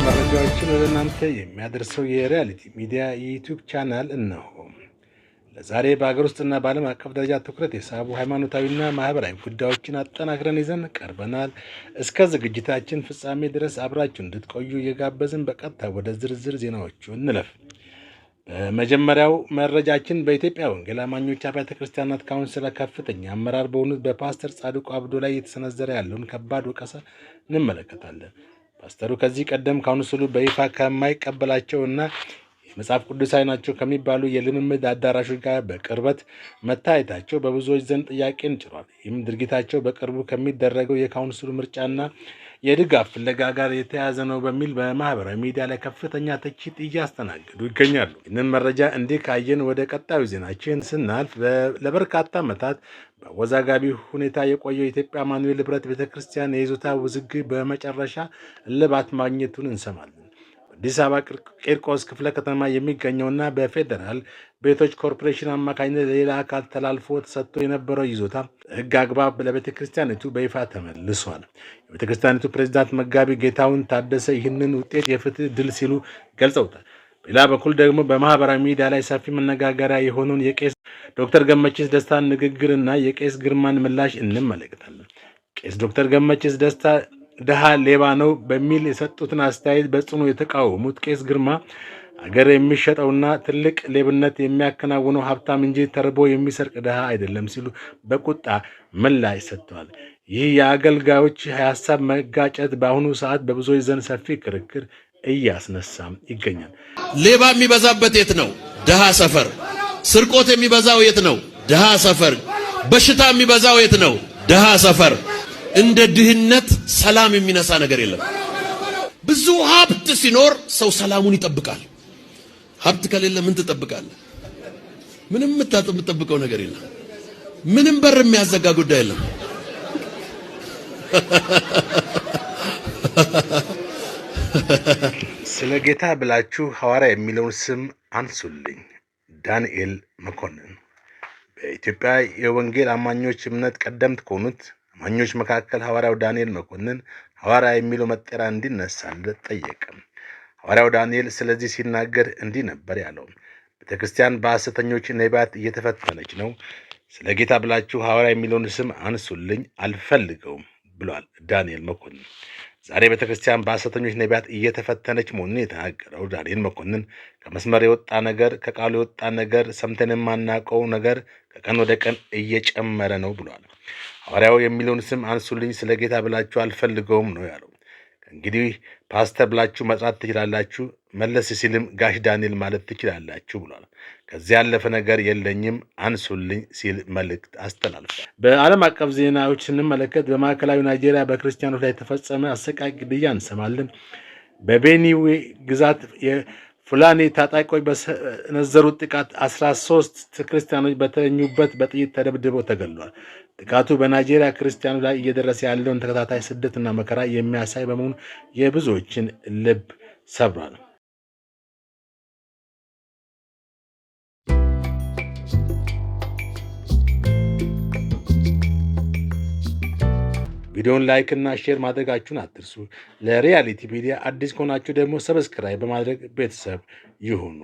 መረጃዎችን ወደ እናንተ የሚያደርሰው የሪያሊቲ ሚዲያ የዩቲዩብ ቻናል እነሆ። ለዛሬ በአገር ውስጥና በዓለም አቀፍ ደረጃ ትኩረት የሳቡ ሃይማኖታዊና ማህበራዊ ጉዳዮችን አጠናክረን ይዘን ቀርበናል። እስከ ዝግጅታችን ፍጻሜ ድረስ አብራችሁ እንድትቆዩ እየጋበዝን በቀጥታ ወደ ዝርዝር ዜናዎቹ እንለፍ። በመጀመሪያው መረጃችን በኢትዮጵያ ወንጌል አማኞች አብያተ ክርስቲያናት ካውንስል ከፍተኛ አመራር በሆኑት በፓስተር ጻድቁ አብዶ ላይ የተሰነዘረ ያለውን ከባድ ወቀሳ እንመለከታለን። ፓስተሩ ከዚህ ቀደም ካውንስሉ በይፋ ከማይቀበላቸውና የመጽሐፍ ቅዱሳዊ ናቸው ከሚባሉ የልምምድ አዳራሾች ጋር በቅርበት መታየታቸው በብዙዎች ዘንድ ጥያቄን ጭሯል። ይህም ድርጊታቸው በቅርቡ ከሚደረገው የካውንስሉ ምርጫና የድጋፍ ፍለጋ ጋር የተያያዘ ነው በሚል በማህበራዊ ሚዲያ ላይ ከፍተኛ ትችት እያስተናገዱ ይገኛሉ። ይህንን መረጃ እንዲህ ካየን ወደ ቀጣዩ ዜናችን ስናልፍ ለበርካታ ዓመታት በአወዛጋቢ ሁኔታ የቆየው የኢትዮጵያ አማኑኤል ህብረት ቤተክርስቲያን የይዞታ ውዝግብ በመጨረሻ እልባት ማግኘቱን እንሰማለን። አዲስ አበባ ቂርቆስ ክፍለ ከተማ የሚገኘውና በፌዴራል ቤቶች ኮርፖሬሽን አማካኝነት ለሌላ አካል ተላልፎ ተሰጥቶ የነበረው ይዞታ ህግ አግባብ ለቤተክርስቲያኒቱ በይፋ ተመልሷል። የቤተክርስቲያኒቱ ፕሬዝዳንት መጋቢ ጌታሁን ታደሰ ይህንን ውጤት የፍትህ ድል ሲሉ ገልጸውታል። በሌላ በኩል ደግሞ በማህበራዊ ሚዲያ ላይ ሰፊ መነጋገሪያ የሆነውን የቄስ ዶክተር ገመችስ ደስታን ንግግርና የቄስ ግርማን ምላሽ እንመለከታለን። ቄስ ዶክተር ገመችስ ደስታ ድሃ ሌባ ነው በሚል የሰጡትን አስተያየት በጽኑ የተቃወሙት ቄስ ግርማ አገር የሚሸጠውና ትልቅ ሌብነት የሚያከናውነው ሀብታም እንጂ ተርቦ የሚሰርቅ ድሃ አይደለም ሲሉ በቁጣ ምላሽ ሰጥተዋል። ይህ የአገልጋዮች የሀሳብ መጋጨት በአሁኑ ሰዓት በብዙዎች ዘንድ ሰፊ ክርክር እያስነሳም ይገኛል። ሌባ የሚበዛበት የት ነው? ድሃ ሰፈር። ስርቆት የሚበዛው የት ነው? ድሃ ሰፈር። በሽታ የሚበዛው የት ነው? ድሃ ሰፈር። እንደ ድህነት ሰላም የሚነሳ ነገር የለም። ብዙ ሀብት ሲኖር ሰው ሰላሙን ይጠብቃል። ሀብት ከሌለ ምን ትጠብቃለህ? ምንም የምትጠብቀው ነገር የለም። ምንም በር የሚያዘጋ ጉዳይ የለም። ስለ ጌታ ብላችሁ ሐዋርያ የሚለውን ስም አንሱልኝ። ዳንኤል መኮንን በኢትዮጵያ የወንጌል አማኞች እምነት ቀደምት ከሆኑት አማኞች መካከል ሐዋርያው ዳንኤል መኮንን ሐዋርያ የሚለው መጠሪያ እንዲነሳለት ጠየቀ። ሐዋርያው ዳንኤል ስለዚህ ሲናገር እንዲህ ነበር ያለው። ቤተክርስቲያን በሐሰተኞች ነቢያት እየተፈተነች ነው። ስለ ጌታ ብላችሁ ሐዋርያ የሚለውን ስም አንሱልኝ አልፈልገውም ብሏል ዳንኤል መኮንን። ዛሬ ቤተክርስቲያን በሐሰተኞች ነቢያት እየተፈተነች መሆኑን የተናገረው ዳንኤል መኮንን ከመስመር የወጣ ነገር፣ ከቃሉ የወጣ ነገር፣ ሰምተን የማናውቀው ነገር ከቀን ወደ ቀን እየጨመረ ነው ብሏል። ሐዋርያው የሚለውን ስም አንሱልኝ ስለ ጌታ ብላችሁ አልፈልገውም ነው ያለው። እንግዲህ ፓስተር ብላችሁ መጥራት ትችላላችሁ፣ መለስ ሲልም ጋሽ ዳንኤል ማለት ትችላላችሁ ብሏል። ከዚህ ያለፈ ነገር የለኝም አንሱልኝ ሲል መልእክት አስተላልፏል። በዓለም አቀፍ ዜናዎች ስንመለከት በማዕከላዊ ናይጄሪያ በክርስቲያኖች ላይ የተፈጸመ አሰቃቂ ግድያ እንሰማለን። በቤኒዌ ግዛት የፉላኒ ታጣቂዎች በሰነዘሩት ጥቃት 13 ክርስቲያኖች በተኙበት በጥይት ተደብድበው ተገድለዋል። ጥቃቱ በናይጄሪያ ክርስቲያኖች ላይ እየደረሰ ያለውን ተከታታይ ስደትና መከራ የሚያሳይ በመሆኑ የብዙዎችን ልብ ሰብሯል። ቪዲዮውን ላይክ እና ሼር ማድረጋችሁን አትርሱ። ለሪያሊቲ ሚዲያ አዲስ ከሆናችሁ ደግሞ ሰብስክራይብ በማድረግ ቤተሰብ ይሁኑ።